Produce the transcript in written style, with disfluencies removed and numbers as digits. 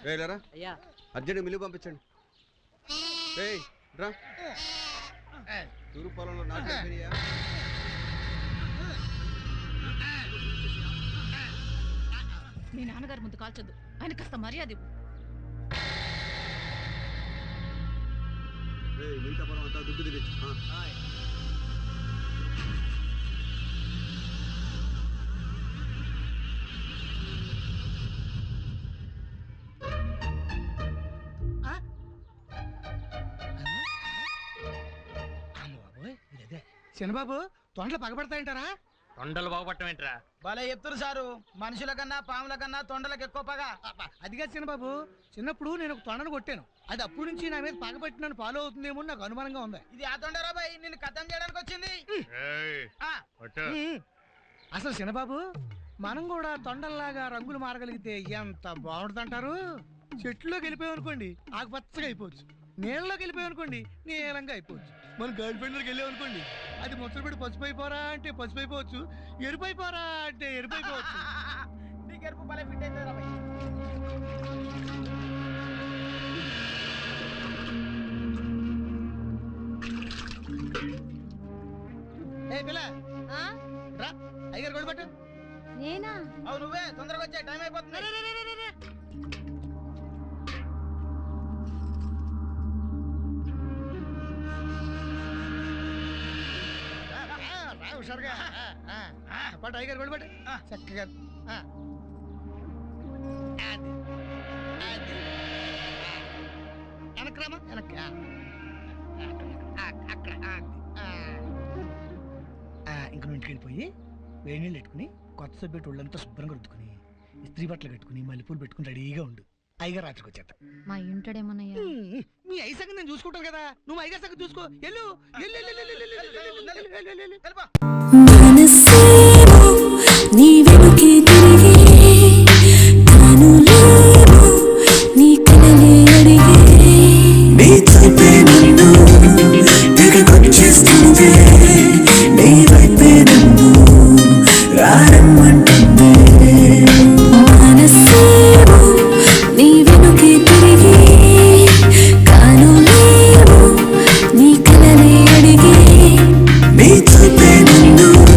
లేరా urgent mill పంపించండి. రా తూరు పొలంలో నాటు మీ నాన్నగారి ముందు కాల్చొద్దు, ఆయన కాస్త మర్యాద ఇవ్వు. మిగతా పొలం అంతా దుడ్డు తిని చిన్నబాబు తొండలు పగబడతాయంటారా? తొండలు బాగుపడటమేంట్రా? భలే చెప్తారు సారు, మనుషుల కన్నా పాముల కన్నా తొండలకు ఎక్కువ పగ. అదిగా చిన్నబాబు, చిన్నప్పుడు నేను ఒక తొండను కొట్టాను. అది అప్పుడు నుంచి నా మీద పగబట్టి నన్ను ఫాలో అవుతుందేమో నాకు అనుమానంగా ఉంది. ఇది ఆ తొండరా బాయ్, నిన్ను కథం చేయడానికి వచ్చింది. అసలు చిన్నబాబు, మనం కూడా తొండల్లాగా రంగులు మారగలిగితే ఎంత బాగుంటుందంటారు? చెట్లోకి వెళ్ళిపోయామనుకోండి ఆకుపచ్చగా అయిపోవచ్చు, నీళ్ళలోకి వెళ్ళిపోయామనుకోండి నీలంగా అయిపోవచ్చు, మనం గర్ల్ ఫ్రెండ్లోకి వెళ్ళామనుకోండి అది ముచ్చటపడి పసుపు అయిపోరా అంటే పసుపు అయిపోవచ్చు, ఎరుపు అయిపోరా అంటే ఎరుపు అయిపోవచ్చు. నీకు ఎరుపు భలే ఫిట్ అవుతుందిరా బాయ్. ఏ పిల్ల రా, అయ్యారు గొడవ పట్టు. నేనా? అవు నువ్వే, తొందరగా వచ్చే టైం అయిపోతుంది. హుషారుగా పట్టు, అయ్యారు గొడవ పట్టు చక్కగా. వెనక్రామా వెనక్కి అక్కడ. ఇంక నువ్వు ఇంటికి వెళ్ళిపోయి వేడి నీళ్ళు పెట్టుకుని కొత్త సబ్బెట్టు ఒళ్ళంతా శుభ్రంగా రుద్దుకుని ఇస్త్రీ బట్టలు కట్టుకుని మల్లెపూలు పెట్టుకుని రెడీగా ఉండు. అయ్యగారు రాత్రికి వచ్చేస్తా. మా ఇంటాడేమన్నయ్యా? మీ ఐ సంగతి నేను చూసుకుంటాను కదా, నువ్వు ఐగా సంగతి చూసుకో. వెళ్ళు.